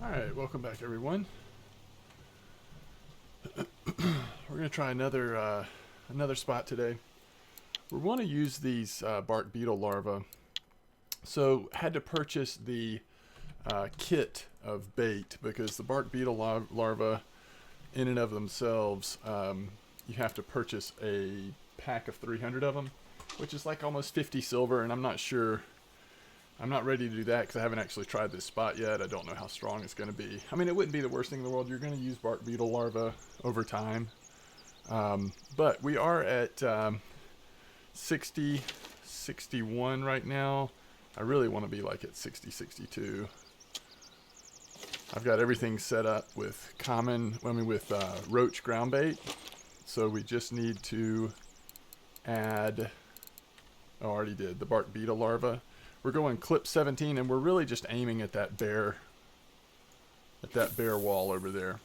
Alright, welcome back everyone. We're going to try another spot today. We want to use these bark beetle larvae. So had to purchase the kit of bait because the bark beetle larvae in and of themselves, you have to purchase a pack of 300 of them, which is like almost 50 silver, and I'm not ready to do that because I haven't actually tried this spot yet. I don't know how strong it's going to be. I mean, it wouldn't be the worst thing in the world. You're going to use bark beetle larvae over time. But we are at 60, 61 right now. I really want to be like at 60, 62. I've got everything set up with Roach ground bait. So we just need to add, I already did, the bark beetle larvae. We're going clip 17, and we're really just aiming at that bare wall over there.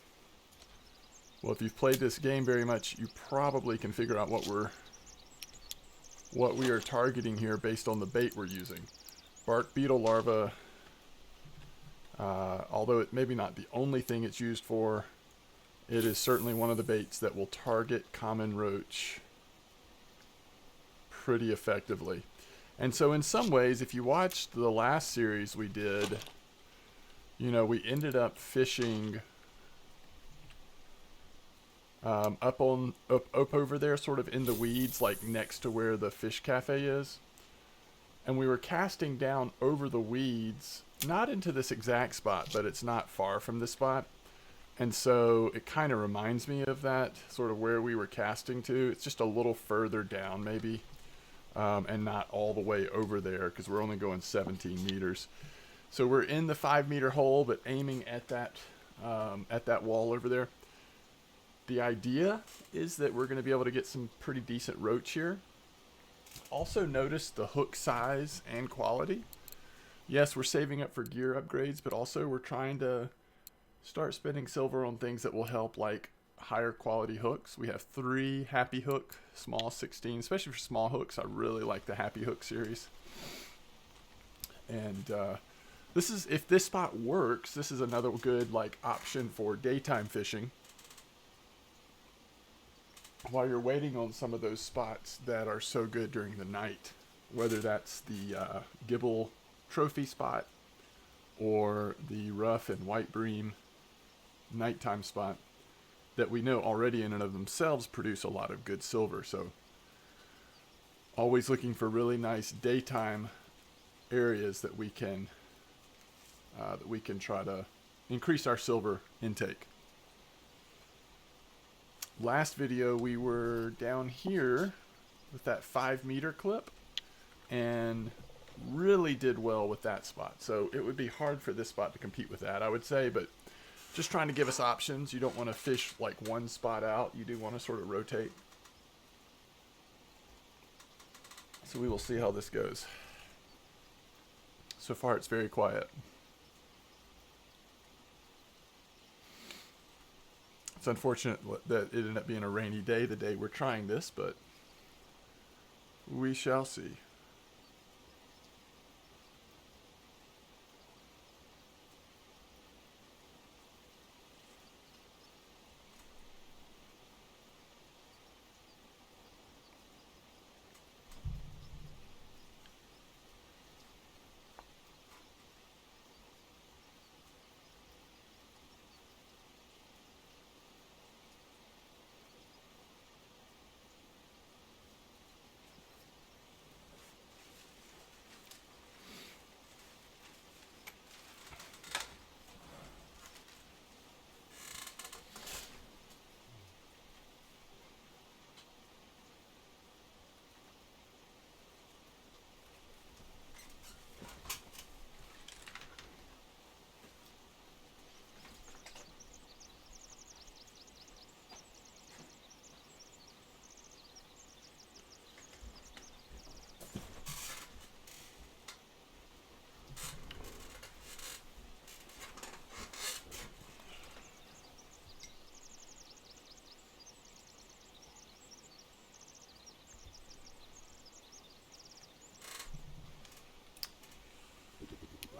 Well, if you've played this game very much, you probably can figure out what we are targeting here based on the bait we're using. Bark beetle larvae, although it may be not the only thing it's used for, it is certainly one of the baits that will target common roach pretty effectively. And so in some ways, if you watched the last series we did, we ended up fishing up over there, sort of in the weeds, like next to where the fish cafe is. And we were casting down over the weeds, not into this exact spot, but it's not far from this spot. And so it kind of reminds me of that, sort of where we were casting to. It's just a little further down maybe. And not all the way over there because we're only going 17 meters. So we're in the 5-meter hole, but aiming at that wall over there. The idea is that we're going to be able to get some pretty decent roach here. Also notice the hook size and quality. Yes, we're saving up for gear upgrades, but also we're trying to start spending silver on things that will help, like higher quality hooks. We have 3 Happy Hook small 16, especially for small hooks. I really like the Happy Hook series. And if this spot works, this is another good option for daytime fishing while you're waiting on some of those spots that are so good during the night, whether that's the Gibel trophy spot or the rough and white bream nighttime spot that we know already in and of themselves produce a lot of good silver. So always looking for really nice daytime areas that we can try to increase our silver intake. Last video we were down here with that 5-meter clip and really did well with that spot. So it would be hard for this spot to compete with that, I would say, but just trying to give us options. You don't want to fish like one spot out. You do want to sort of rotate. So we will see how this goes. So far it's very quiet. It's unfortunate that it ended up being a rainy day the day we're trying this, but we shall see.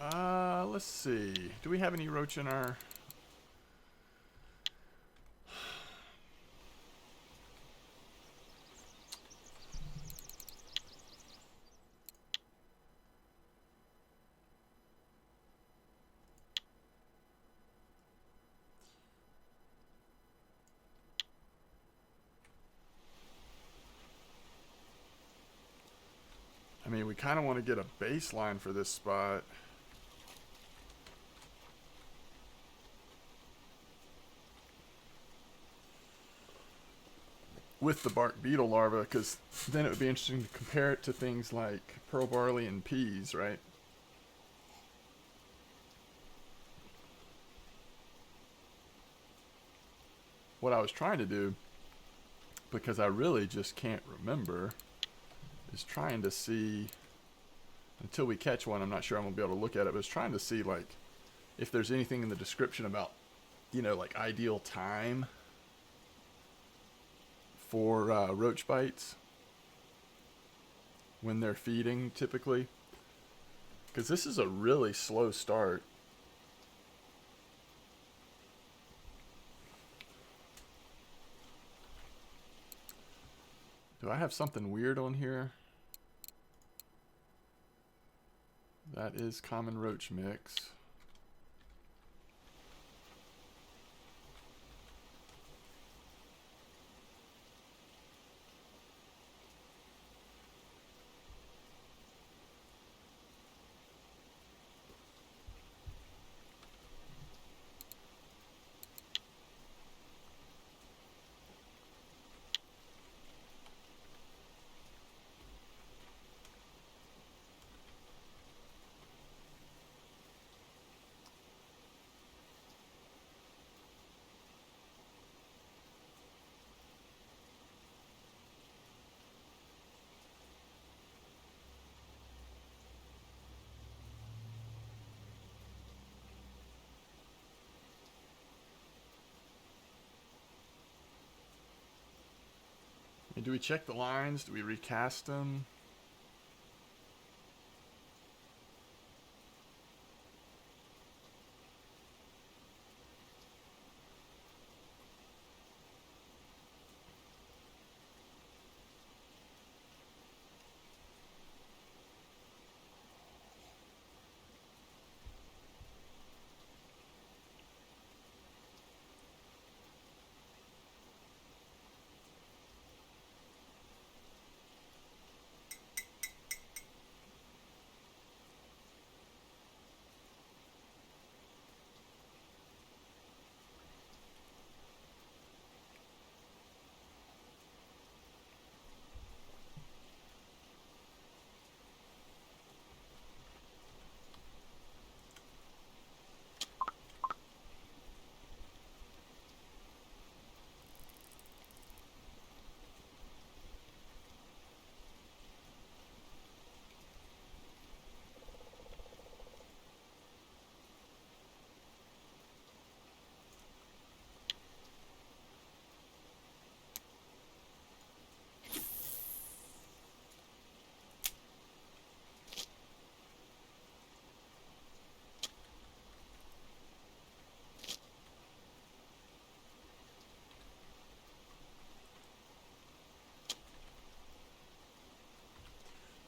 Let's see. Do we have any roach in our... I mean, we kind of want to get a baseline for this spot. With the bark beetle larva, because then it would be interesting to compare it to things like pearl barley and peas, right? What I was trying to do, because I really just can't remember, is trying to see, until we catch one, I'm not sure I'm going to be able to look at it, but I was trying to see, like, if there's anything in the description about, you know, like ideal time for roach bites when they're feeding, typically. Because this is a really slow start. Do I have something weird on here? That is common roach mix. And do we check the lines? Do we recast them?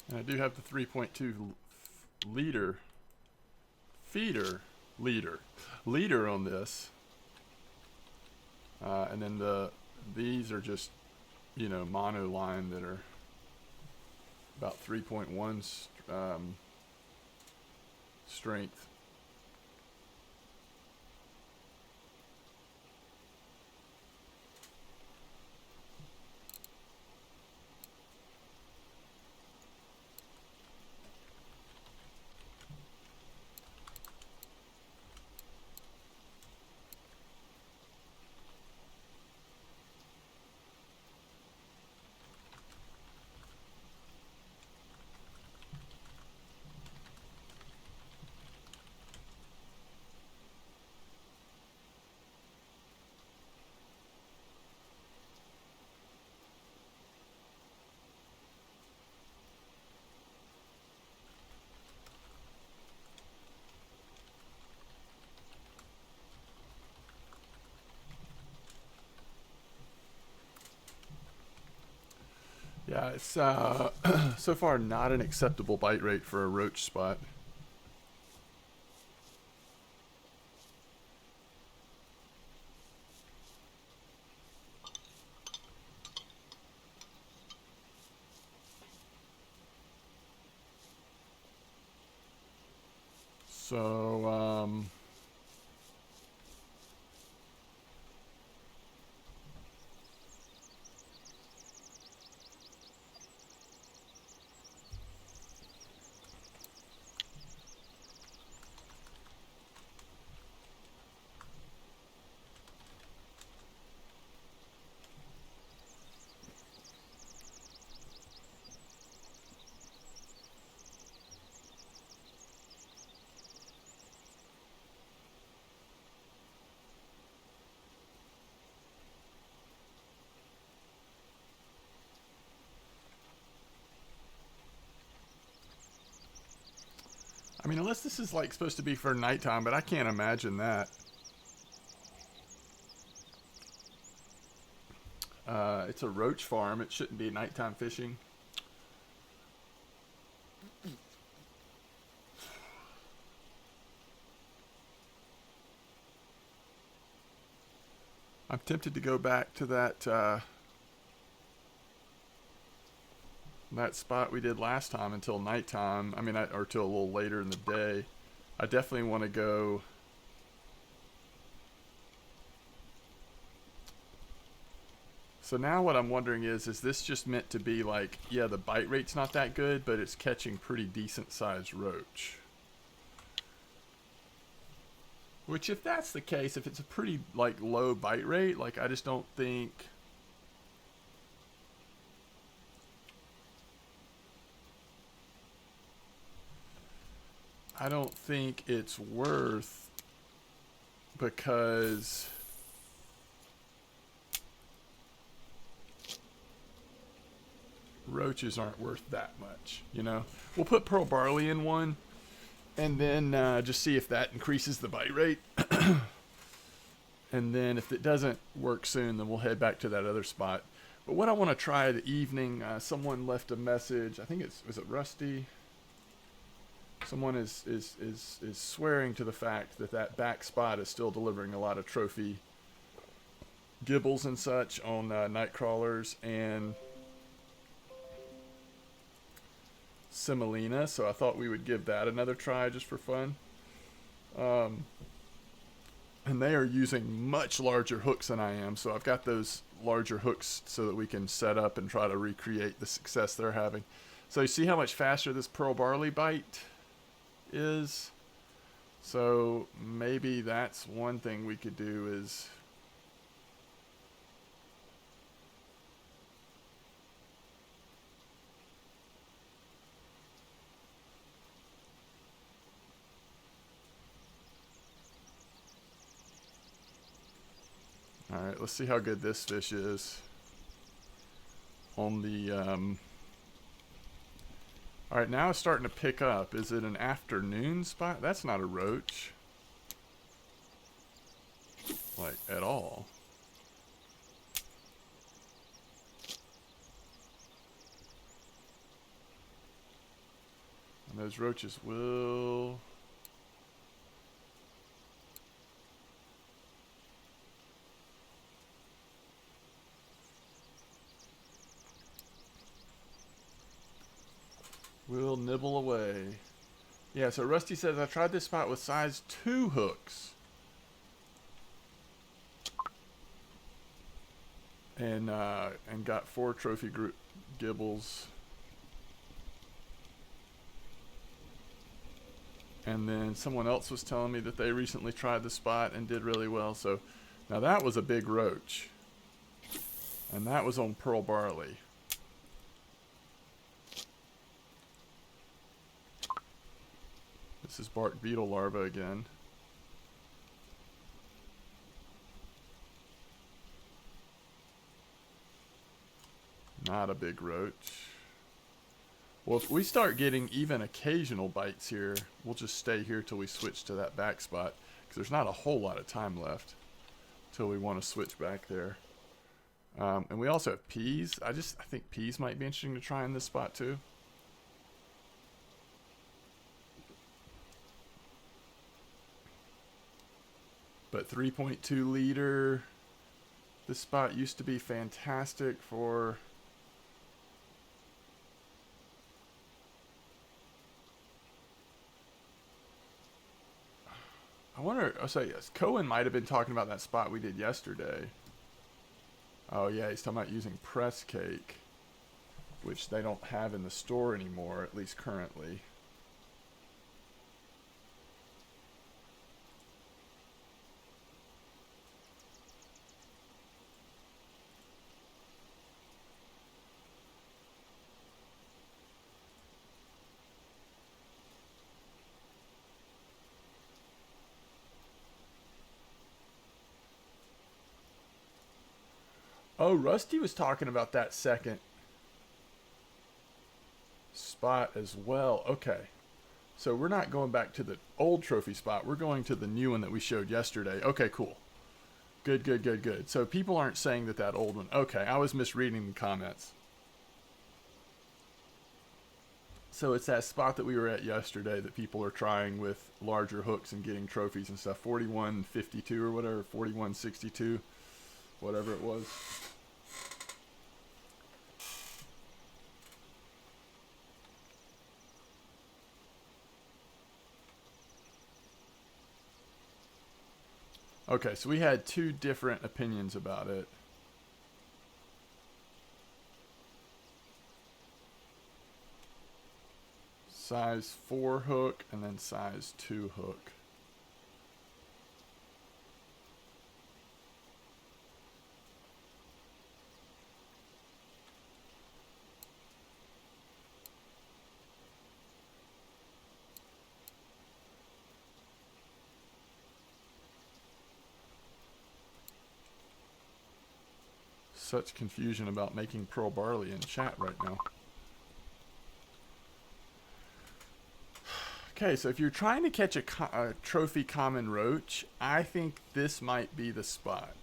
And I do have the 3.2 liter leader on this, and then these are just, you know, mono line that are about 3.1 strength. It's so far not an acceptable bite rate for a roach spot. So, I mean, unless this is like supposed to be for nighttime, but I can't imagine that. It's a roach farm. It shouldn't be nighttime fishing. I'm tempted to go back to that spot we did last time until nighttime. I mean, or till a little later in the day. I definitely want to go. So now what I'm wondering is this just meant to be like, yeah, the bite rate's not that good, but it's catching pretty decent sized roach. Which, if that's the case, if it's a pretty like low bite rate, like I just don't think. I don't think it's worth, because roaches aren't worth that much, you know. We'll put pearl barley in one, and then just see if that increases the bite rate. And then if it doesn't work soon, then we'll head back to that other spot. But what I want to try the evening, someone left a message. I think was it Rusty? Someone is swearing to the fact that back spot is still delivering a lot of trophy gibels and such on night crawlers and semolina. So I thought we would give that another try just for fun. And they are using much larger hooks than I am, so I've got those larger hooks so that we can set up and try to recreate the success they're having. So you see how much faster this pearl barley bite is? So maybe that's one thing we could do is alright, let's see how good this fish is on the alright, now it's starting to pick up. Is it an afternoon spot? That's not a roach. Like, at all. And those roaches will... we'll nibble away. Yeah, so Rusty says, I tried this spot with size 2 hooks. And got 4 trophy group gibels. And then someone else was telling me that they recently tried the spot and did really well. So now that was a big roach. And that was on pearl barley. This is bark beetle larva again. Not a big roach. Well, if we start getting even occasional bites here, we'll just stay here till we switch to that back spot, because there's not a whole lot of time left till we want to switch back there. And we also have peas. I think peas might be interesting to try in this spot too. But 3.2 liter. This spot used to be fantastic for... I wonder, I'll say yes, Cohen might have been talking about that spot we did yesterday. Oh yeah, he's talking about using press cake, which they don't have in the store anymore, at least currently. Oh, Rusty was talking about that second spot as well. Okay. So we're not going back to the old trophy spot. We're going to the new one that we showed yesterday. Okay, cool. Good, good, good, good. So people aren't saying that old one. Okay, I was misreading the comments. So it's that spot that we were at yesterday that people are trying with larger hooks and getting trophies and stuff. 4152 or whatever, 4162, whatever it was. Okay, so we had two different opinions about it. Size 4 hook and then size 2 hook. Such confusion about making pearl barley in chat right now. Okay, so if you're trying to catch a trophy common roach, I think this might be the spot.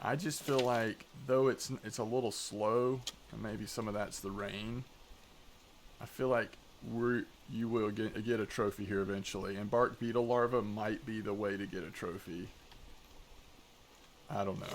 I just feel like, though it's a little slow, and maybe some of that's the rain, I feel like you will get a trophy here eventually, and bark beetle larva might be the way to get a trophy. I don't know.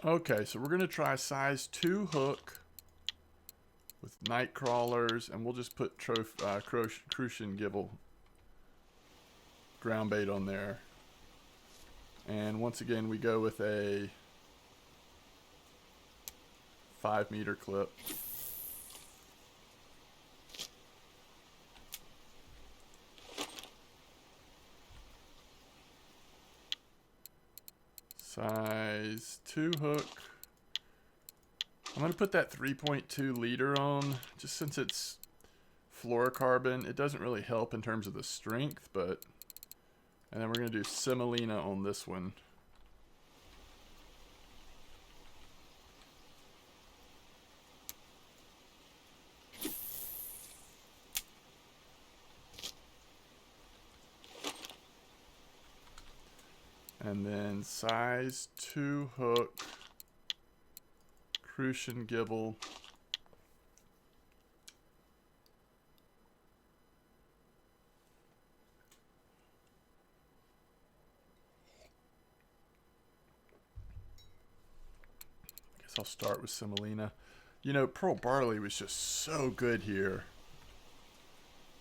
Okay, so we're going to try size 2 hook with night crawlers, and we'll just put Crucian Gibel ground bait on there. And once again, we go with a 5-meter clip. Size 2 hook. I'm going to put that 3.2 liter on, just since it's fluorocarbon. It doesn't really help in terms of the strength, but... And then we're going to do semolina on this one. And then size 2 hook, Crucian Gibel. I guess I'll start with Semolina. You know, Pearl Barley was just so good here.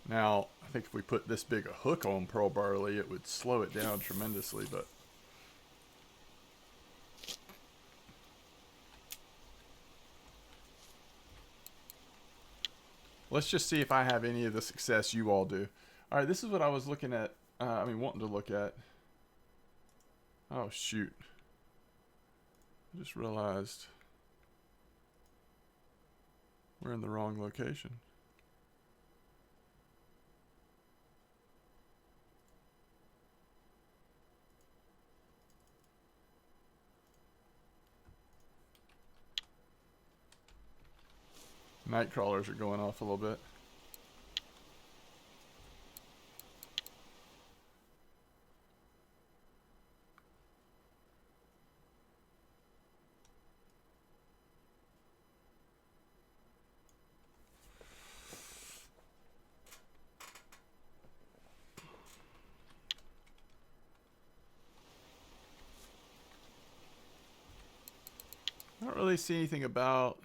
Now, I think if we put this big a hook on Pearl Barley, it would slow it down tremendously, but let's just see if I have any of the success you all do. All right, this is what I was looking at. Wanting to look at. Oh, shoot. I just realized we're in the wrong location. Night crawlers are going off a little bit. I don't really see anything about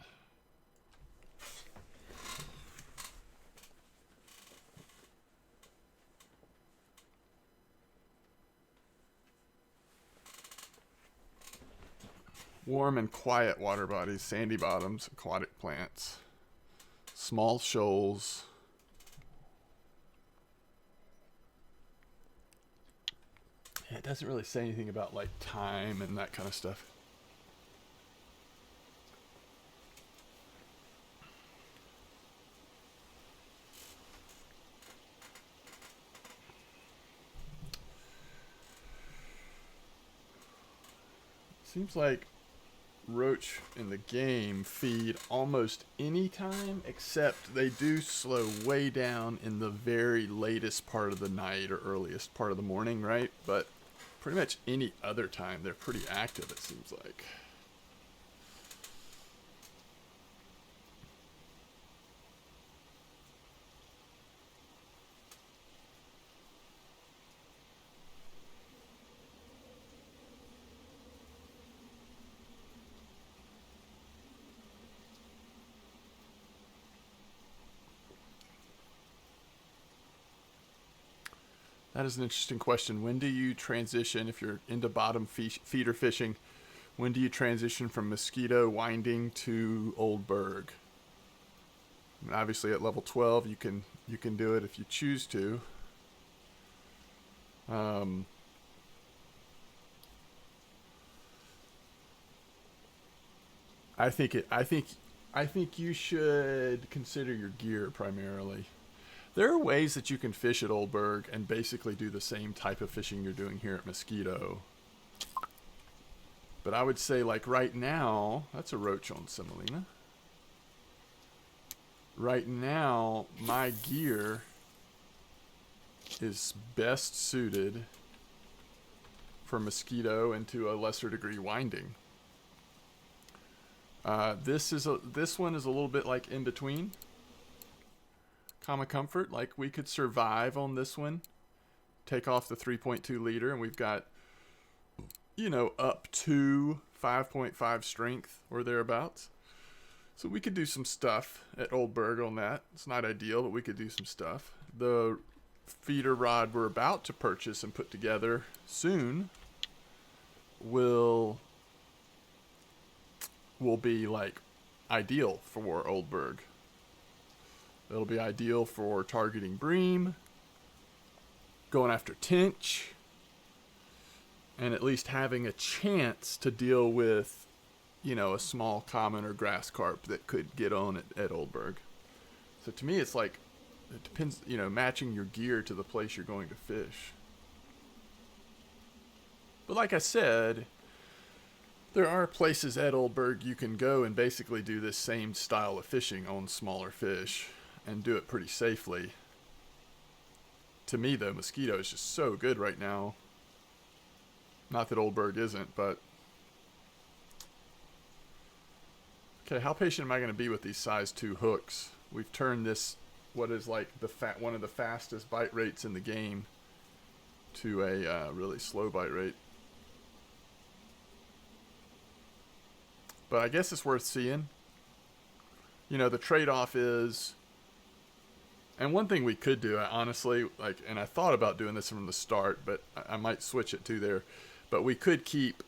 warm and quiet water bodies, sandy bottoms, aquatic plants, small shoals. Yeah, it doesn't really say anything about like time and that kind of stuff. Seems like Roach in the game feed almost any time, except they do slow way down in the very latest part of the night or earliest part of the morning, right? But pretty much any other time they're pretty active, it seems like. That is an interesting question. When do you transition, if you're into bottom feeder fishing, when do you transition from mosquito winding to Old Berg? I mean, obviously at level 12 you can do it if you choose to. I think you should consider your gear primarily. There are ways that you can fish at Oldberg and basically do the same type of fishing you're doing here at Mosquito. But I would say, like right now, that's a roach on Semolina. Right now, my gear is best suited for Mosquito and to a lesser degree winding. This one is a little bit like in between. Comma Comfort, like we could survive on this one. Take off the 3.2 liter, and we've got, you know, up to 5.5 strength or thereabouts. So we could do some stuff at Oldberg on that. It's not ideal, but we could do some stuff. The feeder rod we're about to purchase and put together soon will be like ideal for Oldberg. It'll be ideal for targeting bream, going after tench, and at least having a chance to deal with, you know, a small common or grass carp that could get on at Oldberg. So to me, it's like, it depends, you know, matching your gear to the place you're going to fish. But like I said, there are places at Oldberg you can go and basically do this same style of fishing on smaller fish and do it pretty safely. To me, though, Mosquito is just so good right now. Not that Oldberg isn't, but okay. How patient am I going to be with these size 2 hooks? We've turned this, what is like one of the fastest bite rates in the game, to a really slow bite rate. But I guess it's worth seeing. You know, the trade-off is, and one thing we could do, honestly, like, and I thought about doing this from the start, but I might switch it to there. But we could keep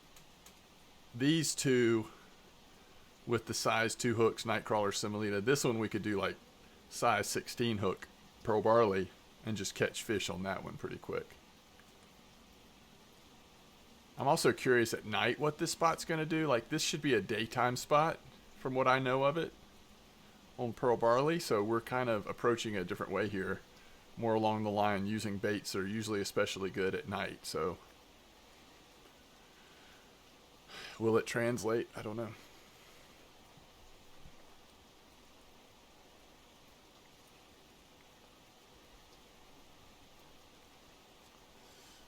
these two with the size 2 hooks, Nightcrawler, Semolina. This one we could do like size 16 hook, Pearl Barley, and just catch fish on that one pretty quick. I'm also curious at night what this spot's going to do. Like, this should be a daytime spot from what I know of it on Pearl Barley, so we're kind of approaching it a different way here, more along the line using baits that are usually especially good at night. So will it translate? I don't know.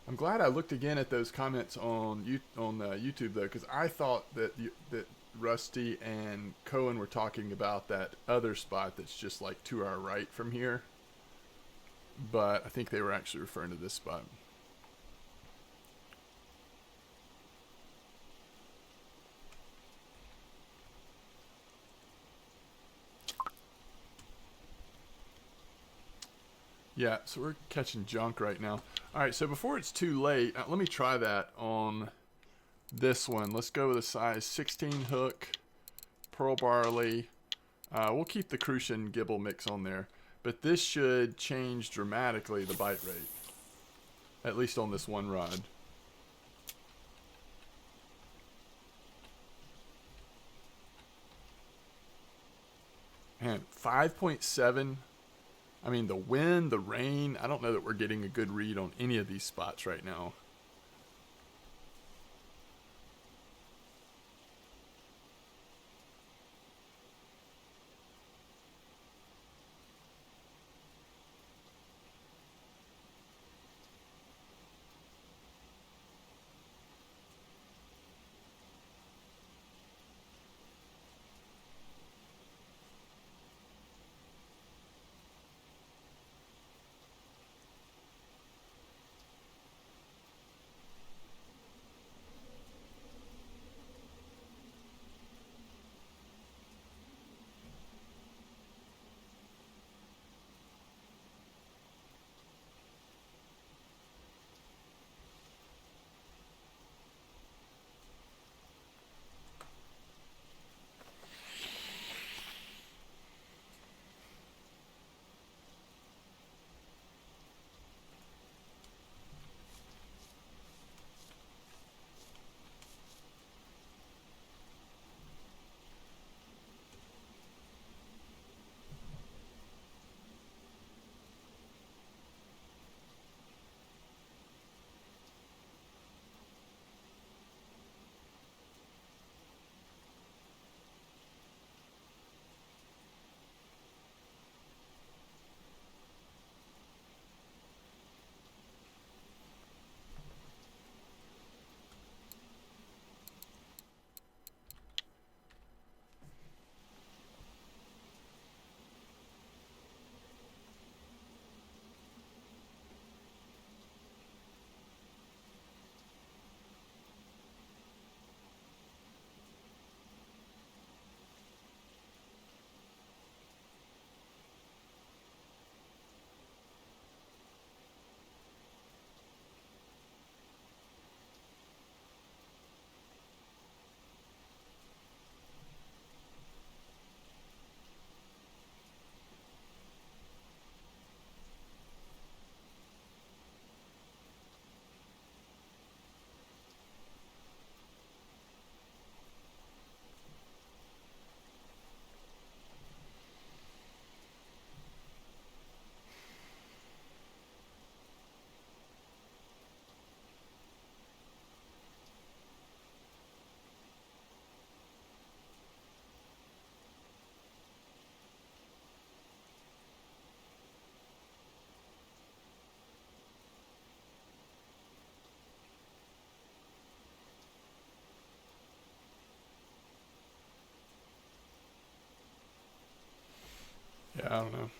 I'm glad I looked again at those comments on YouTube though, because I thought that Rusty and Cohen were talking about that other spot that's just like to our right from here, but I think they were actually referring to this spot. Yeah, so we're catching junk right now. All right, so before it's too late, let me try that on this one. Let's go with a size 16 hook, Pearl Barley. We'll keep the Crucian Gibel mix on there, but this should change dramatically the bite rate, at least on this one rod. Man, 5.7. I mean, the wind, the rain, I don't know that we're getting a good read on any of these spots right now. Yeah, I don't know.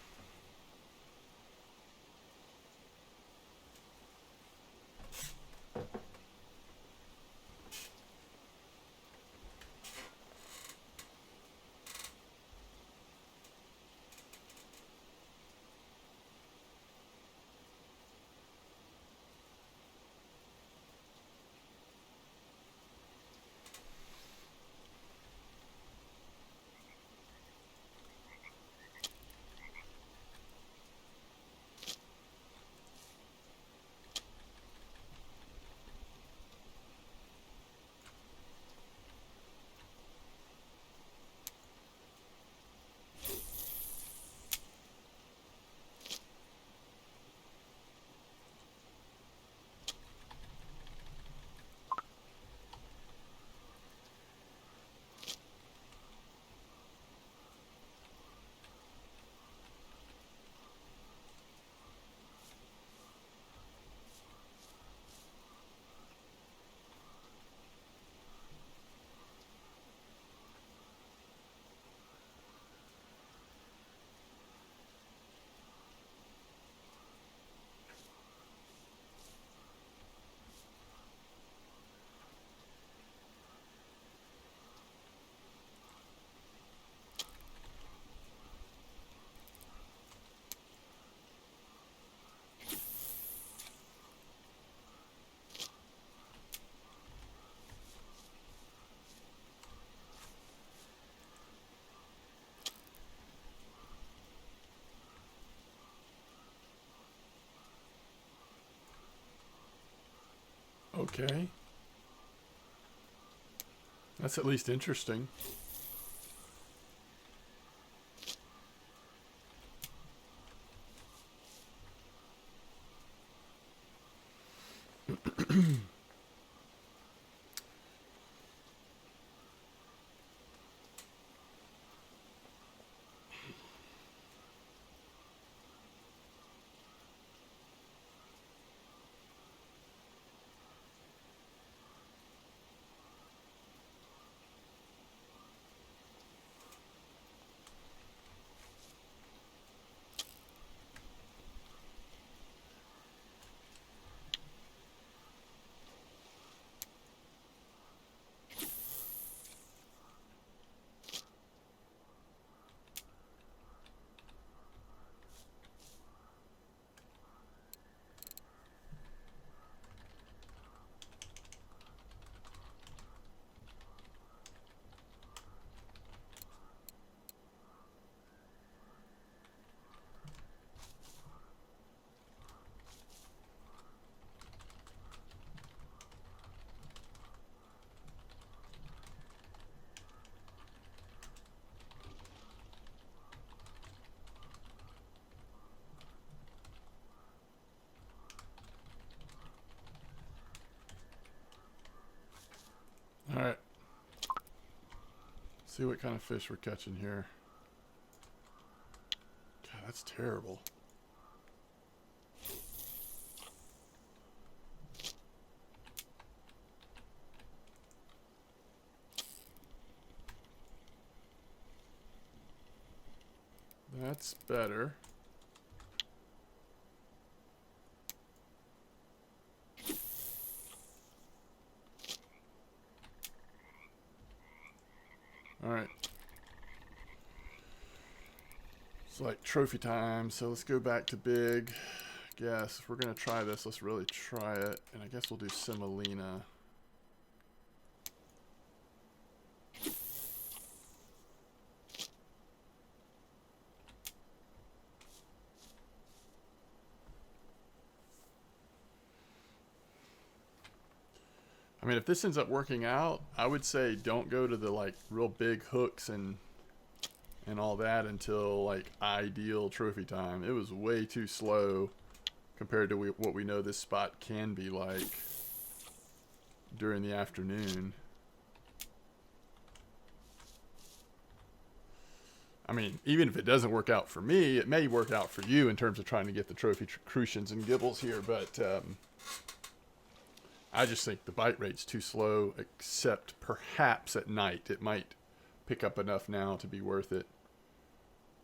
Okay. That's at least interesting. All right. See what kind of fish we're catching here. God, that's terrible. That's better. All right. It's like trophy time, so let's go back to big. I guess if we're gonna try this, let's really try it. And I guess we'll do semolina. I mean, if this ends up working out, I would say don't go to the like real big hooks and all that until like ideal trophy time. It was way too slow compared to what we know this spot can be like during the afternoon. I mean, even if it doesn't work out for me, it may work out for you in terms of trying to get the trophy crucians and gibels here, but I just think the bite rate's too slow, except perhaps at night. It might pick up enough now to be worth it.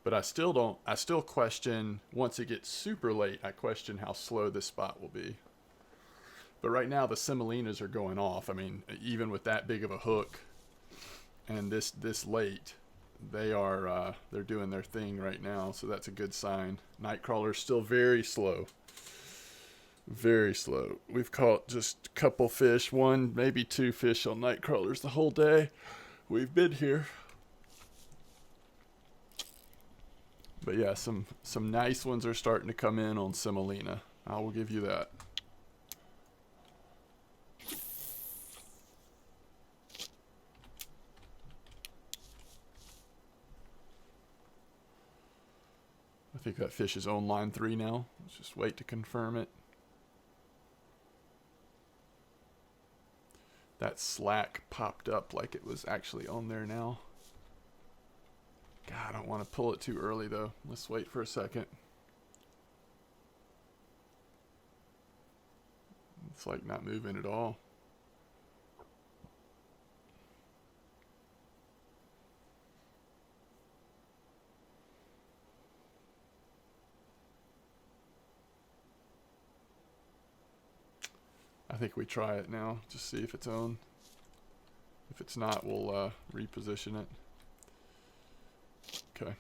But I still question, once it gets super late, I question how slow this spot will be. But right now the semolinas are going off. I mean, even with that big of a hook and this late, they're doing their thing right now, so that's a good sign. Nightcrawler's still very slow. Very slow. We've caught just a couple fish, one, maybe two fish on nightcrawlers the whole day we've been here. But yeah, some nice ones are starting to come in on semolina. I will give you that. I think that fish is on line 3 now. Let's just wait to confirm it. That slack popped up like it was actually on there now. God, I don't want to pull it too early though. Let's wait for a second. It's like not moving at all. I think we try it now, just see if it's on. If it's not, we'll reposition it. Okay.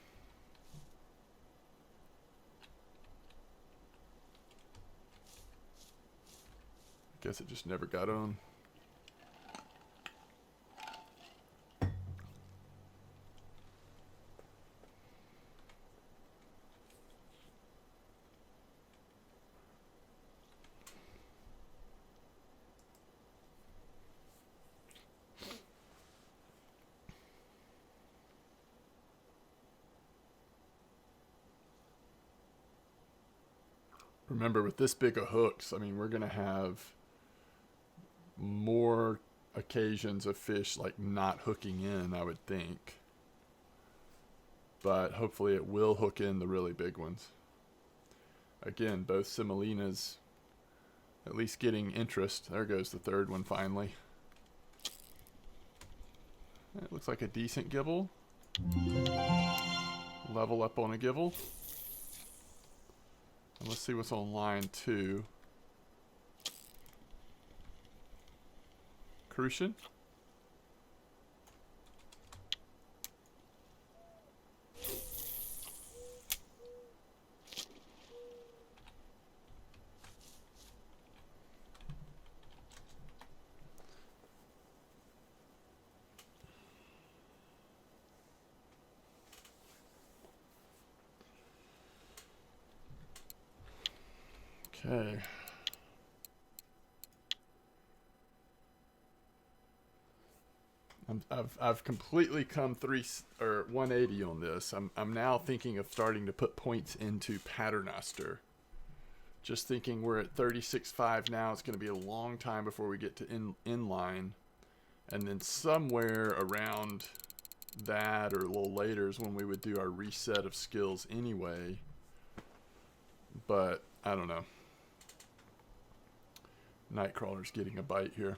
Guess it just never got on. Remember, with this big of hooks, I mean, we're going to have more occasions of fish like not hooking in, I would think. But hopefully it will hook in the really big ones. Again, both semolinas at least getting interest. There goes the third one finally. It looks like a decent gibel. Level up on a gibel. And let's see what's on line 2. Crucian. Okay. I've completely come 180 on this. I'm now thinking of starting to put points into Paternoster. Just thinking we're at 36.5 now. It's going to be a long time before we get to inline, and then somewhere around that or a little later is when we would do our reset of skills anyway. But I don't know. Nightcrawler's getting a bite here.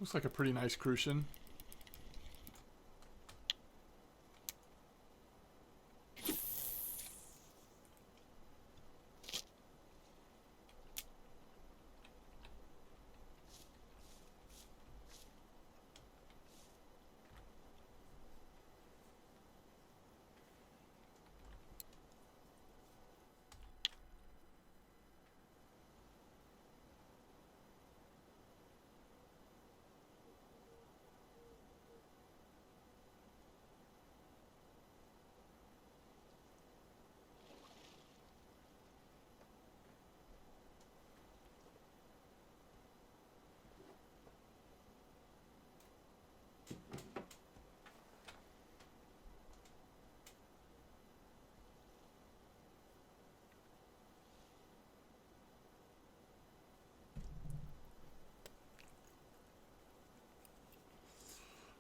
Looks like a pretty nice crucian.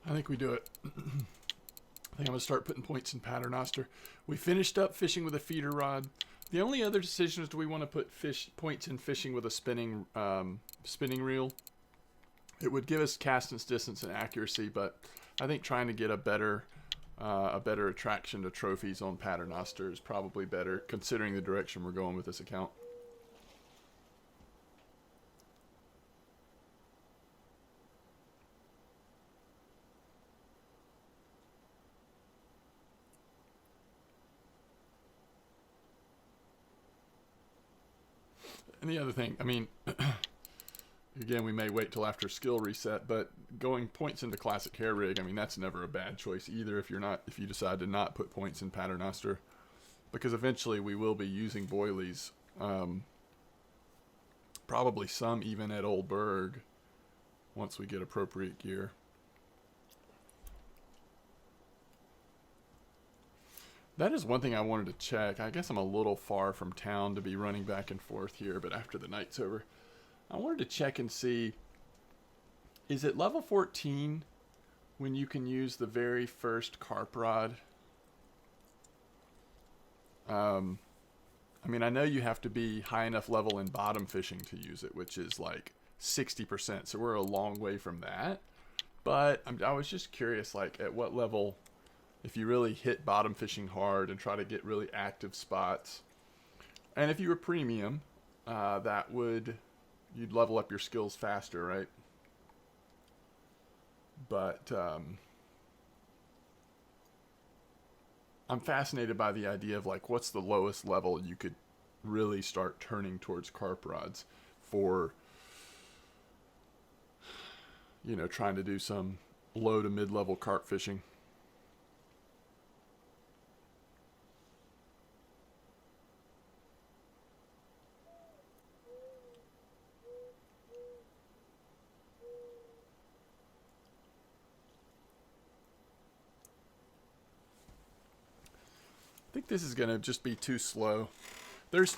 I think we do it. I think I'm going to start putting points in Paternoster. We finished up fishing with a feeder rod. The only other decision is, do we want to put points in fishing with a spinning reel? It would give us cast distance and accuracy, but I think trying to get a better attraction to trophies on Paternoster is probably better, considering the direction we're going with this account. And the other thing, I mean, again, we may wait till after skill reset, but going points into classic hair rig, I mean, that's never a bad choice either if you decide to not put points in Paternoster, because eventually we will be using boilies, probably some even at Old Berg once we get appropriate gear. That is one thing I wanted to check. I guess I'm a little far from town to be running back and forth here, but after the night's over, I wanted to check and see, is it level 14 when you can use the very first carp rod? I mean, I know you have to be high enough level in bottom fishing to use it, which is like 60%, so we're a long way from that. But I was just curious, like, at what level, if you really hit bottom fishing hard and try to get really active spots, and if you were premium, you'd level up your skills faster, right? But I'm fascinated by the idea of, like, what's the lowest level you could really start turning towards carp rods for, you know, trying to do some low to mid-level carp fishing. I think this is going to just be too slow. There's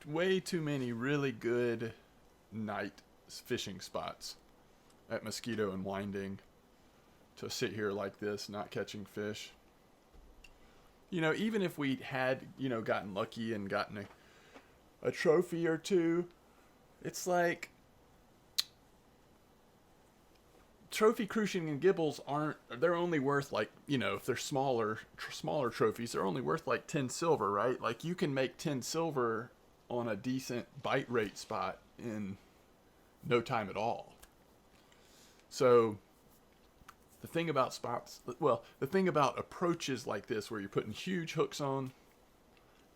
way too many really good night fishing spots at Mosquito and Winding to sit here like this, not catching fish. You know, even if we had, you know, gotten lucky and gotten a trophy or two, it's like trophy crucian and gibels they're only worth, like, you know, if they're smaller trophies, they're only worth like 10 silver, right? Like, you can make 10 silver on a decent bite rate spot in no time at all. So the thing about the thing about approaches like this where you're putting huge hooks on,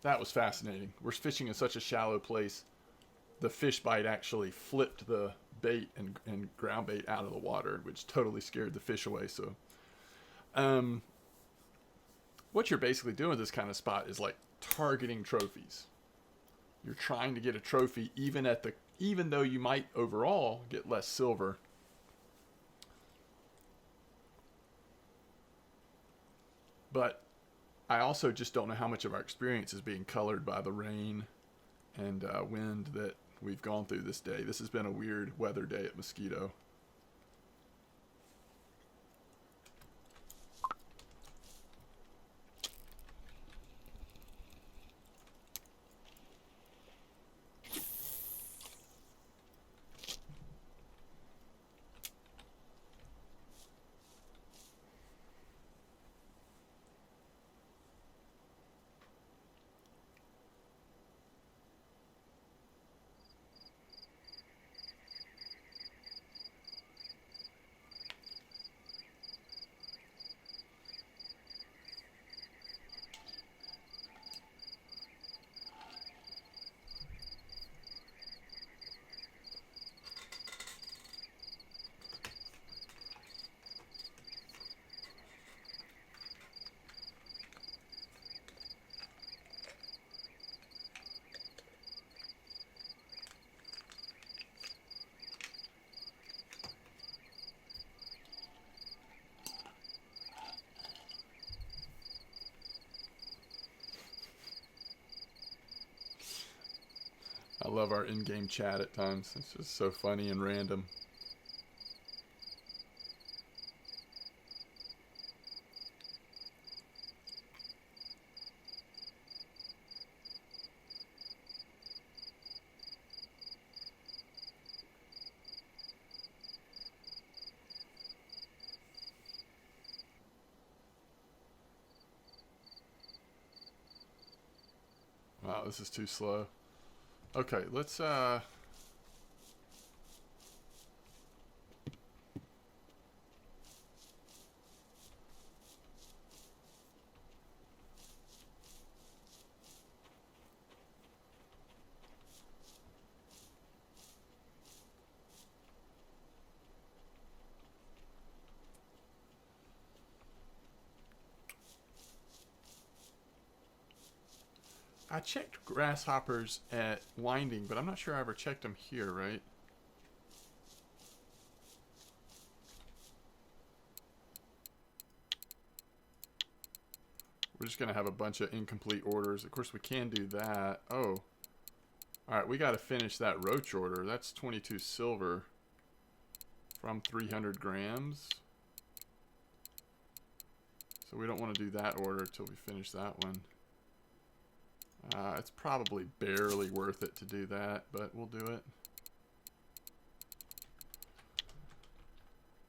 that was fascinating. We're fishing in such a shallow place. The fish bite actually flipped the bait and ground bait out of the water, which totally scared the fish away. So what you're basically doing with this kind of spot is like targeting trophies. You're trying to get a trophy even though you might overall get less silver. But I also just don't know how much of our experience is being colored by the rain and wind that we've gone through this day. This has been a weird weather day at Mosquito. I love our in-game chat at times. It's just so funny and random. Wow, this is too slow. Okay, let's I checked grasshoppers at Winding, but I'm not sure I ever checked them here, right? We're just going to have a bunch of incomplete orders. Of course, we can do that. Oh. Alright, we got to finish that Roach order. That's 22 silver from 300 grams. So we don't want to do that order until we finish that one. It's probably barely worth it to do that, but we'll do it.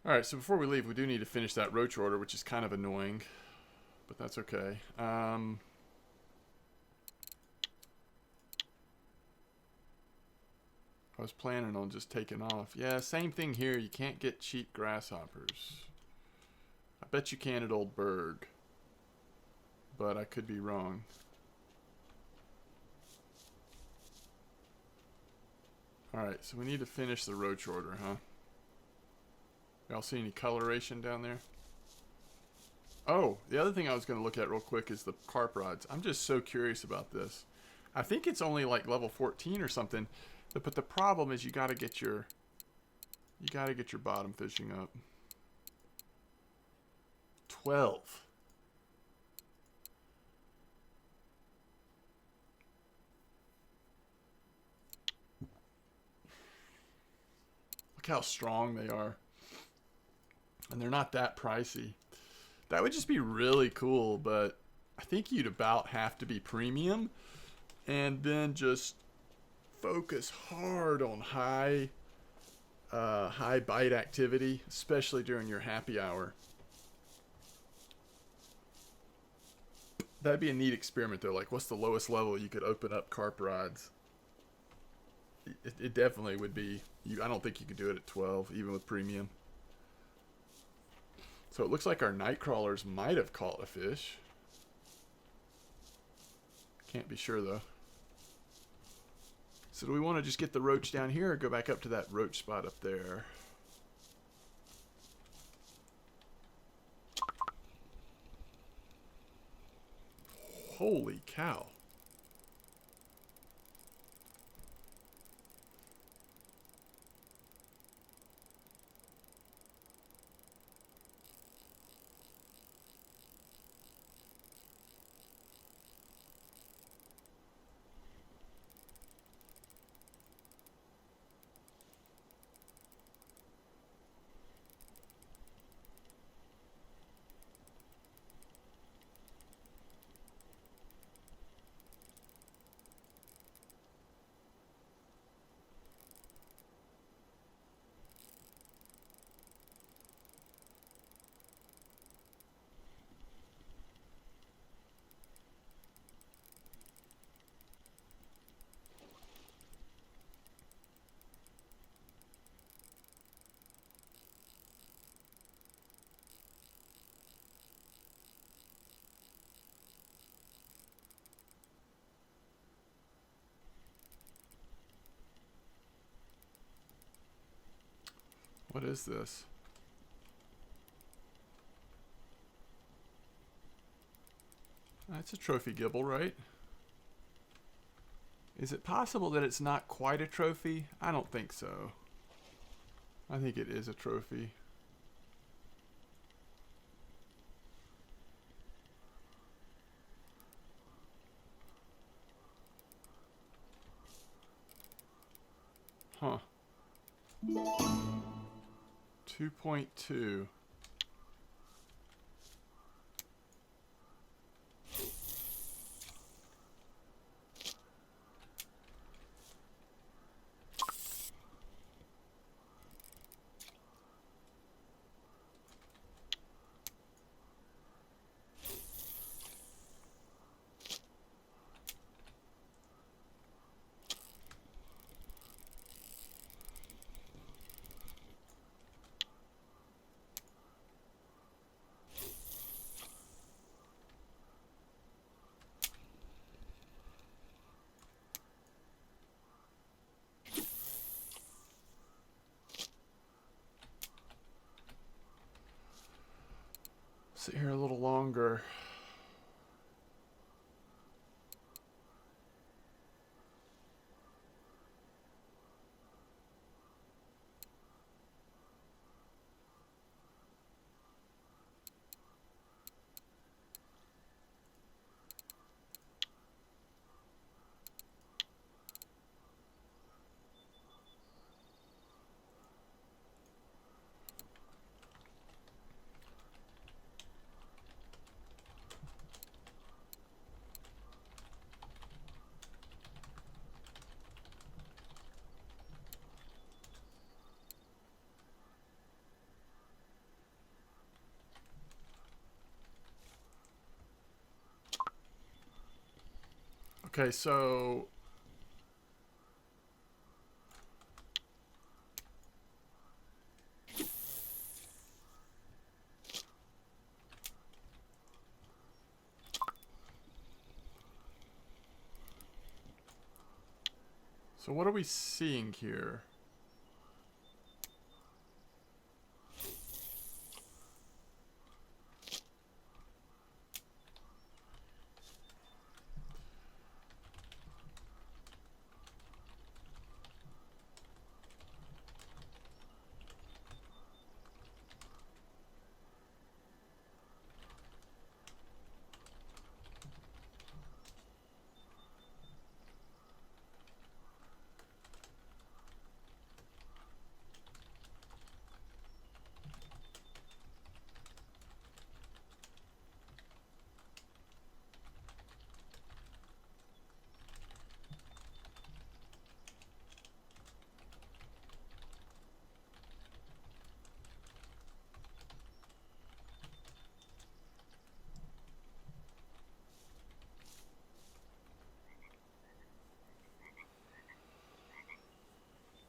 Alright, so before we leave, we do need to finish that Roach order, which is kind of annoying. But that's okay. I was planning on just taking off. Yeah, same thing here. You can't get cheap grasshoppers. I bet you can at Old Berg. But I could be wrong. Alright, so we need to finish the Roach order, huh? Y'all see any coloration down there? Oh, the other thing I was going to look at real quick is the carp rods. I'm just so curious about this. I think it's only like level 14 or something. But the problem is you got to get your bottom fishing up. 12. Look how strong they are. And they're not that pricey. That would just be really cool, but I think you'd about have to be premium and then just focus hard on high bite activity, especially during your happy hour. That'd be a neat experiment though. Like, what's the lowest level you could open up carp rods? It definitely would be. I don't think you could do it at 12, even with premium. So it looks like our night crawlers might have caught a fish. Can't be sure though. So do we want to just get the Roach down here or go back up to that Roach spot up there? Holy cow. What is this? That's a trophy Gibel, right? Is it possible that it's not quite a trophy? I don't think so. I think it is a trophy. Huh. 2.2. Sit here a little longer. Okay, so what are we seeing here?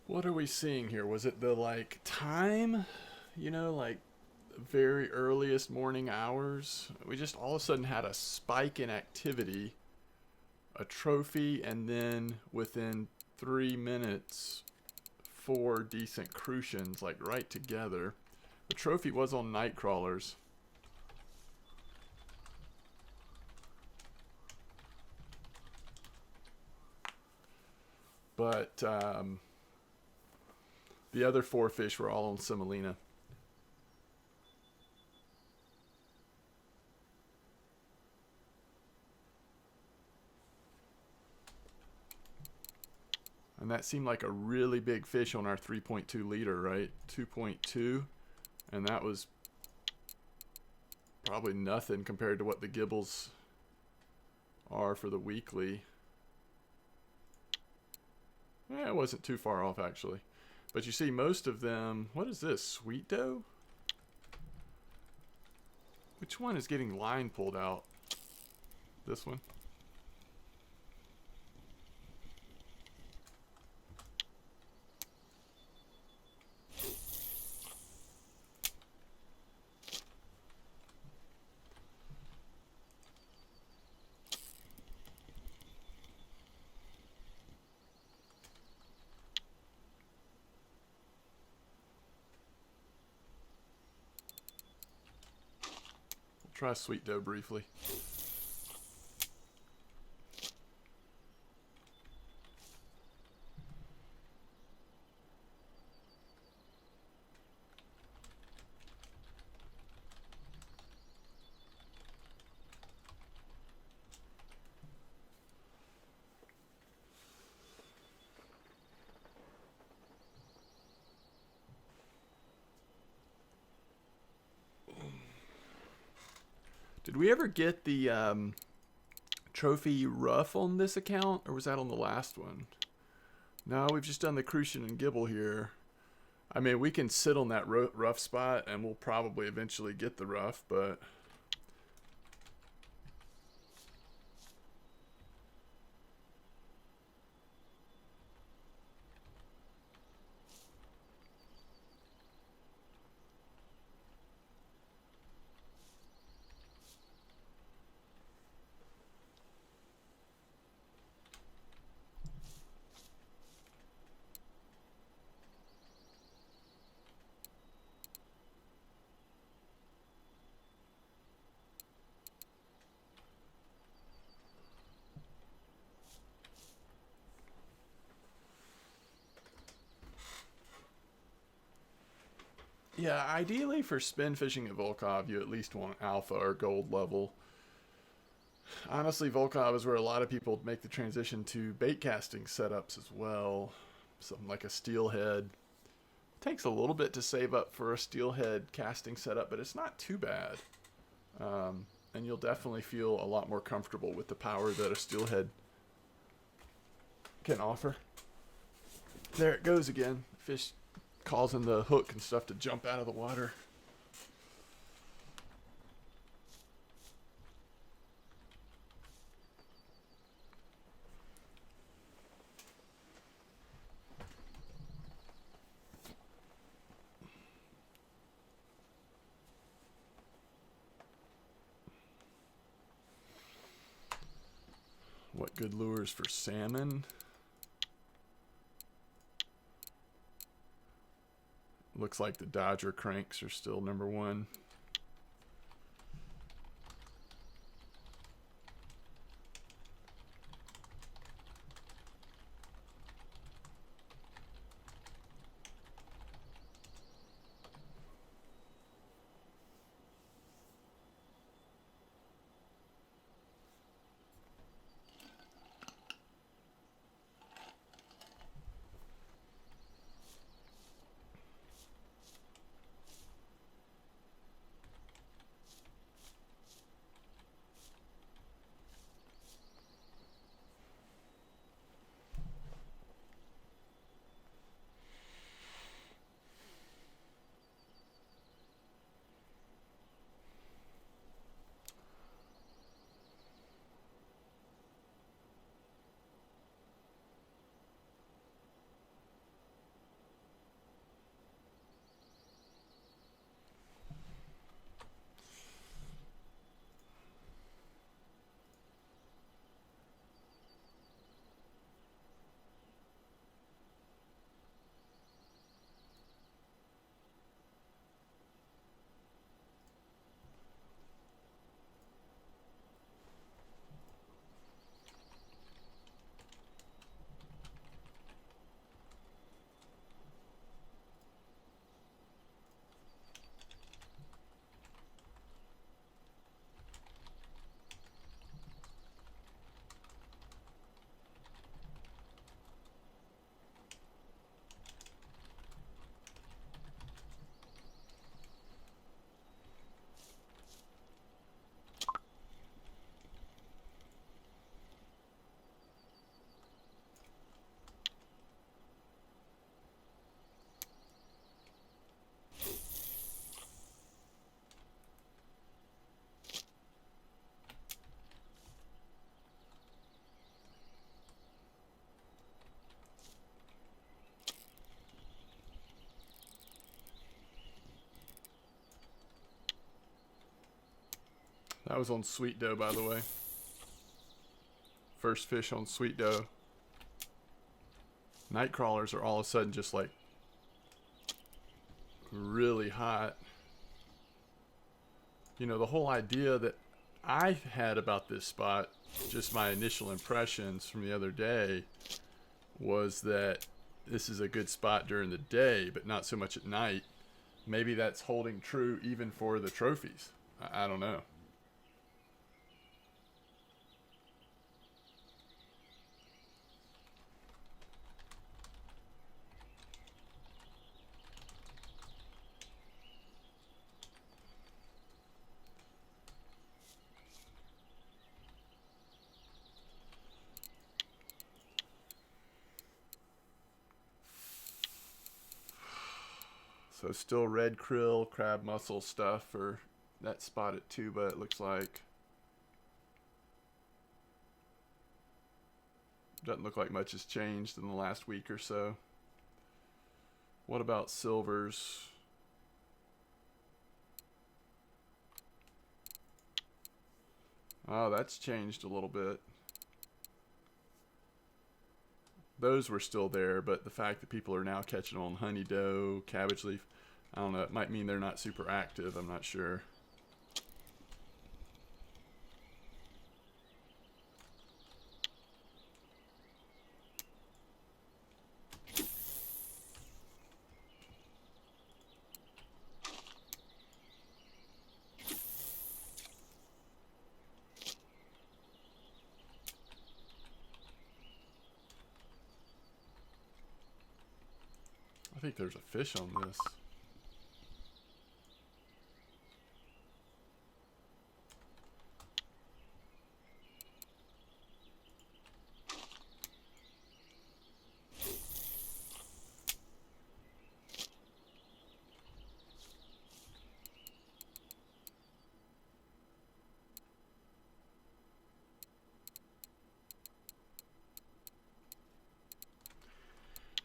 What are we seeing here? Was it the like time? You know, like very earliest morning hours? We just all of a sudden had a spike in activity, a trophy, and then within 3 minutes, 4 decent crucians, like right together. The trophy was on night crawlers. But the other 4 fish were all on semolina. And that seemed like a really big fish on our 3.2 liter, right? 2.2. And that was probably nothing compared to what the Gibels are for the weekly. Yeah, it wasn't too far off, actually. But you see, most of them... What is this? Sweet dough? Which one is getting line pulled out? This one? Try sweet dough briefly. Did we ever get the trophy rough on this account, or was that on the last one? No, we've just done the Crucian and Gibel here. I mean, we can sit on that rough spot, and we'll probably eventually get the rough, but... Yeah, ideally for spin fishing at Volkov, you at least want alpha or gold level. Honestly, Volkov is where a lot of people make the transition to bait casting setups as well. Something like a steelhead. Takes a little bit to save up for a steelhead casting setup, but it's not too bad. And you'll definitely feel a lot more comfortable with the power that a steelhead can offer. There it goes again. Fish causing the hook and stuff to jump out of the water. What good lures for salmon? Looks like the Dodger cranks are still number one. That was on Sweet Dough, by the way. First fish on Sweet Dough. Night crawlers are all of a sudden just like really hot. You know, the whole idea that I had about this spot, just my initial impressions from the other day, was that this is a good spot during the day, but not so much at night. Maybe that's holding true even for the trophies. I don't know. So still red krill, crab mussel stuff for that spot at tuba, it looks like. Doesn't look like much has changed in the last week or so. What about silvers? Oh, that's changed a little bit. Those were still there, but the fact that people are now catching on honey doe, cabbage leaf, I don't know, it might mean they're not super active, I'm not sure. I think there's a fish on this.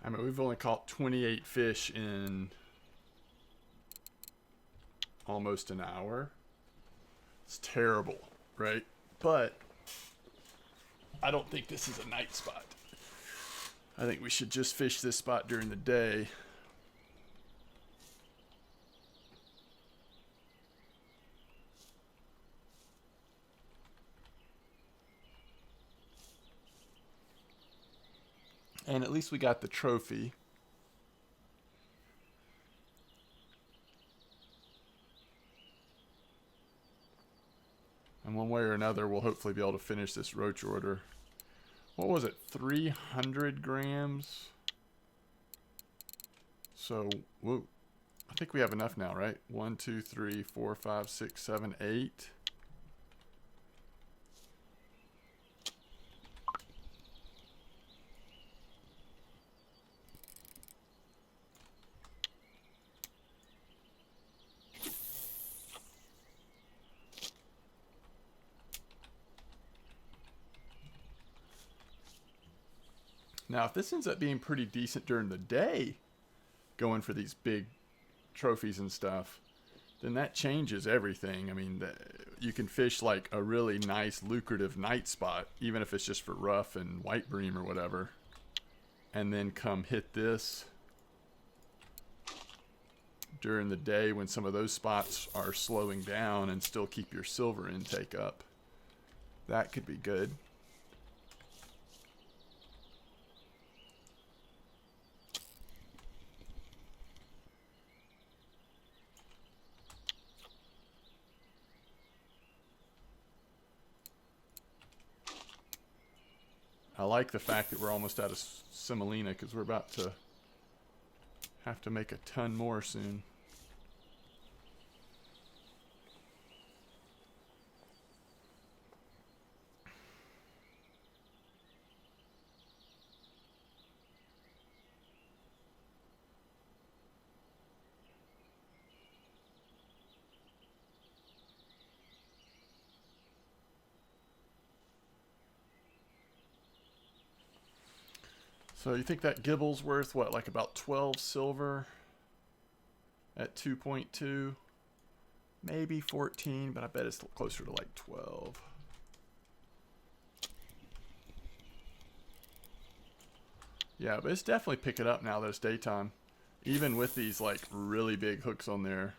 I mean, we've only caught 28 fish in almost an hour. It's terrible, right? But I don't think this is a night spot. I think we should just fish this spot during the day. And at least we got the trophy. And one way or another, we'll hopefully be able to finish this roach order. What was it? 300 grams? So, whoa. I think we have enough now, right? 1, 2, 3, 4, 5, 6, 7, 8. Now, if this ends up being pretty decent during the day, going for these big trophies and stuff, then that changes everything. I mean, you can fish like a really nice, lucrative night spot, even if it's just for rough and white bream or whatever, and then come hit this during the day when some of those spots are slowing down and still keep your silver intake up. That could be good. I like the fact that we're almost out of semolina because we're about to have to make a ton more soon. So you think that Gibel's worth what, like about 12 silver at 2.2? Maybe 14, but I bet it's closer to like 12. Yeah, but it's definitely picking up now that it's daytime. Even with these like really big hooks on there.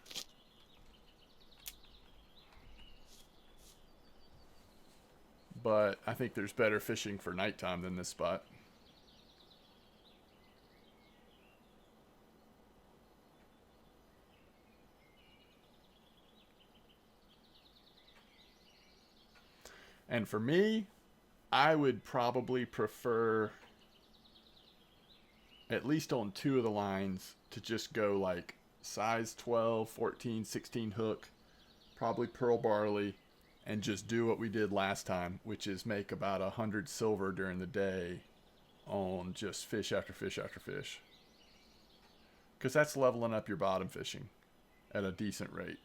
But I think there's better fishing for nighttime than this spot. And for me, I would probably prefer, at least on 2 of the lines, to just go like size 12, 14, 16 hook, probably pearl barley, and just do what we did last time, which is make about 100 silver during the day on just fish after fish after fish. because that's leveling up your bottom fishing at a decent rate.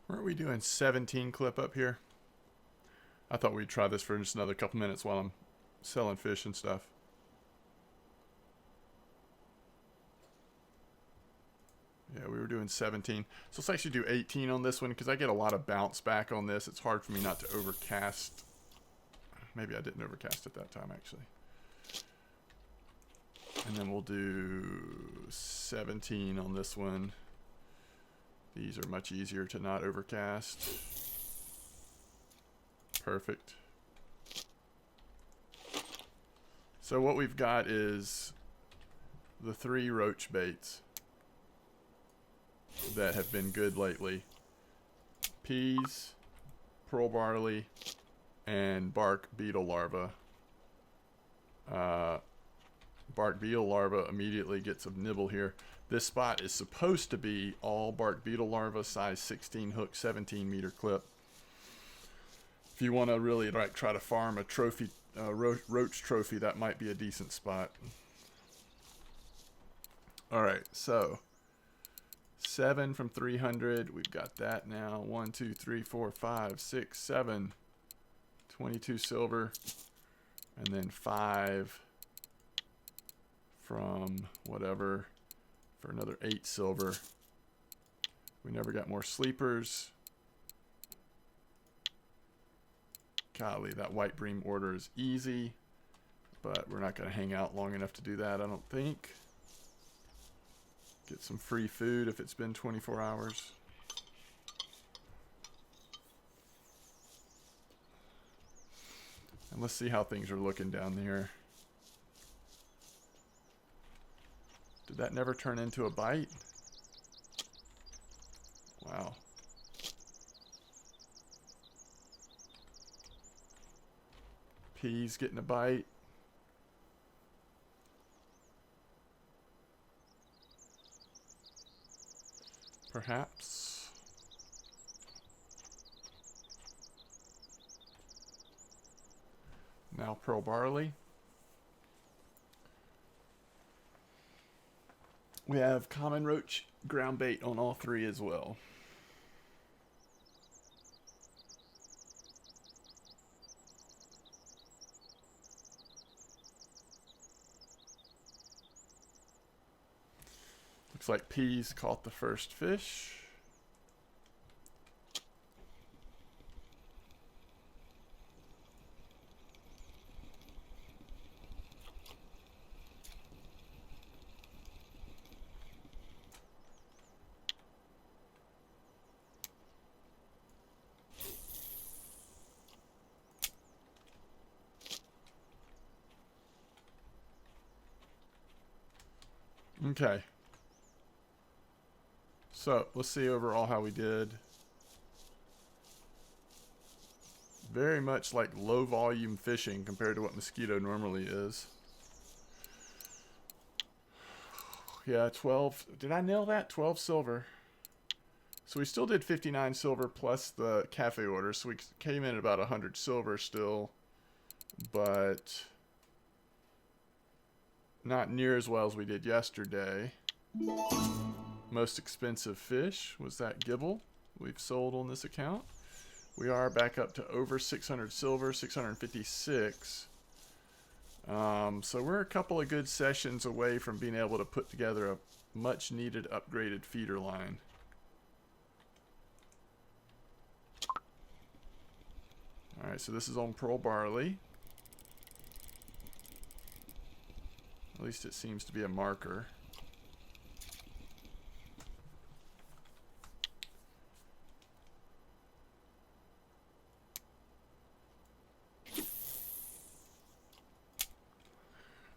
Weren't we doing 17 clip up here? I thought we'd try this for just another couple minutes while I'm selling fish and stuff. Yeah, we were doing 17. So let's actually do 18 on this one because I get a lot of bounce back on this. It's hard for me not to overcast. Maybe I didn't overcast at that time, actually. And then we'll do 17 on this one. These are much easier to not overcast. Perfect. So what we've got is the 3 roach baits that have been good lately. Peas, pearl barley, and bark beetle larva. Bark beetle larva immediately gets a nibble here. This spot is supposed to be all bark beetle larva, size 16 hook, 17 meter clip. If you want to really like try to farm a trophy, roach trophy, that might be a decent spot. All right, so 7 from 300. We've got that now. 1, 2, 3, 4, 5, 6, 7. 22 silver, and then 5 from whatever for another 8 silver. We never got more sleepers. Golly, that white bream order is easy, but we're not going to hang out long enough to do that, I don't think. Get some free food if it's been 24 hours. And let's see how things are looking down there. Did that never turn into a bite? Wow. Peas getting a bite. Perhaps. Now pearl barley. We have common roach ground bait on all three as well. Looks like peas caught the first fish. Okay. So, let's see overall how we did. Very much like low volume fishing compared to what mosquito normally is. Yeah, 12. Did I nail that? 12 silver. So we still did 59 silver plus the cafe order. So we came in at about 100 silver still. But not near as well as we did yesterday. Most expensive fish was that Gibel we've sold on this account. We are back up to over 600 silver, 656. So we're a couple of good sessions away from being able to put together a much needed upgraded feeder line. Alright, so this is on pearl barley. At least it seems to be a marker.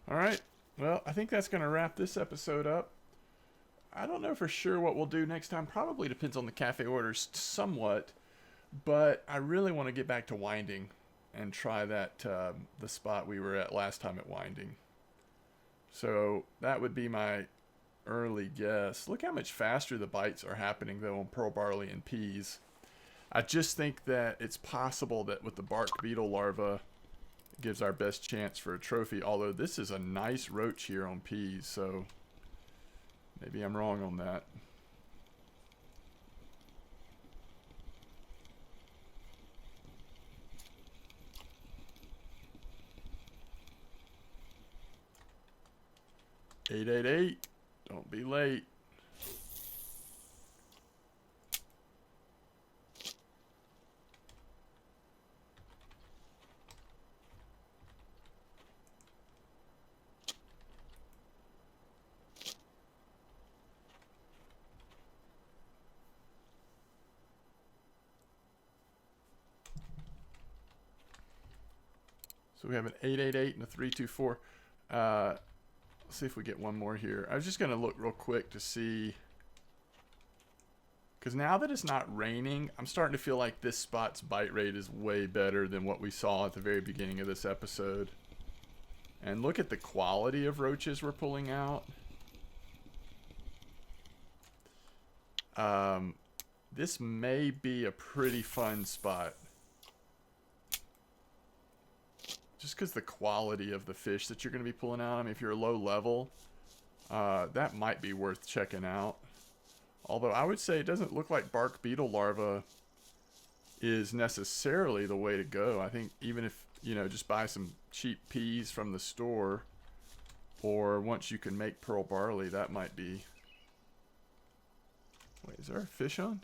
Alright, well, I think that's going to wrap this episode up. I don't know for sure what we'll do next time. Probably depends on the cafe orders somewhat. But I really want to get back to winding and try that the spot we were at last time at winding. So that would be my early guess. Look how much faster the bites are happening though on pearl barley and peas. I just think that it's possible that with the bark beetle larva it gives our best chance for a trophy. Although this is a nice roach here on peas, so maybe I'm wrong on that. $888. Don't be late. So we have an 888 and a 324. Let's see if we get one more here. I was just going to look real quick to see. Because now that it's not raining, I'm starting to feel like this spot's bite rate is way better than what we saw at the very beginning of this episode. And look at the quality of roaches we're pulling out. This may be a pretty fun spot. Just because the quality of the fish that you're going to be pulling out, I mean, if you're a low level, that might be worth checking out. Although I would say it doesn't look like bark beetle larva is necessarily the way to go. I think even if, you know, just buy some cheap peas from the store, or once you can make pearl barley, that might be... Wait, is there a fish on?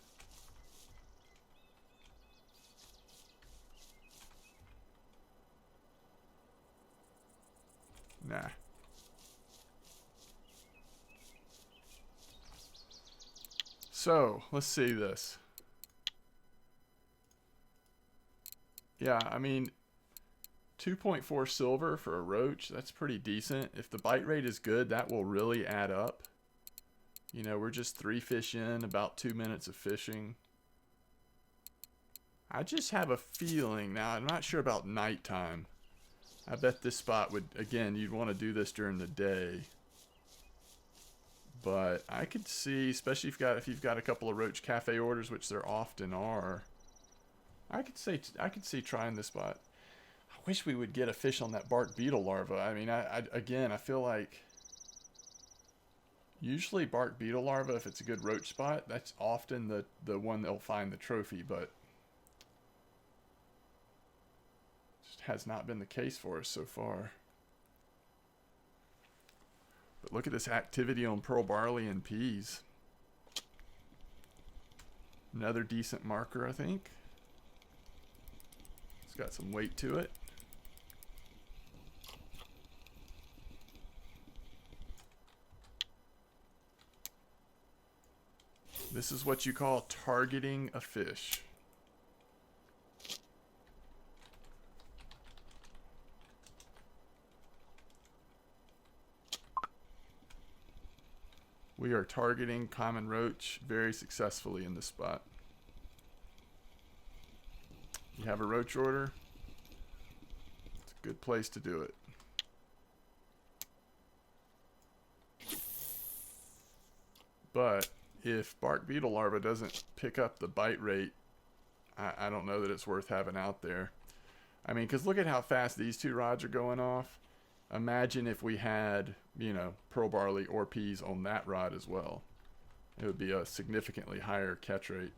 Nah. So, let's see this. Yeah, I mean, 2.4 silver for a roach, that's pretty decent. If the bite rate is good, that will really add up. You know, we're just 3 fish in, about 2 minutes of fishing. I just have a feeling, now I'm not sure about nighttime. I bet this spot would, again, you'd want to do this during the day. But I could see, especially if you've got a couple of Roach Cafe orders, which there often are, I could see trying this spot. I wish we would get a fish on that bark beetle larva. I mean, again, I feel like usually bark beetle larva, if it's a good roach spot, that's often the one that'll find the trophy, but just has not been the case for us so far. But look at this activity on pearl barley and peas. Another decent marker, I think. It's got some weight to it. This is what you call targeting a fish. We are targeting common roach very successfully in this spot. You have a roach order, it's a good place to do it. But if bark beetle larva doesn't pick up the bite rate, I don't know that it's worth having out there. I mean, because look at how fast these 2 rods are going off. Imagine if we had, you know, pearl barley or peas on that rod as well. It would be a significantly higher catch rate.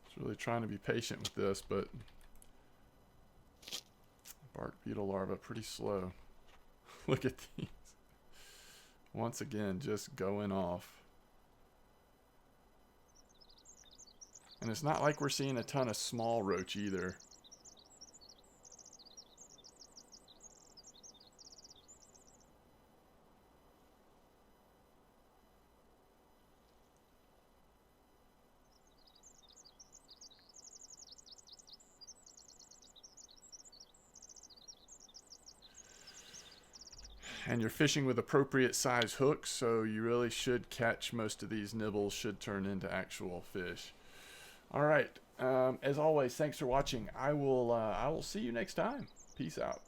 Just really trying to be patient with this, but bark beetle larva pretty slow. Look at these. Once again, just going off. And it's not like we're seeing a ton of small roach either. And you're fishing with appropriate size hooks, so you really should catch most of these nibbles, should turn into actual fish. All right. As always, thanks for watching. I will see you next time. Peace out.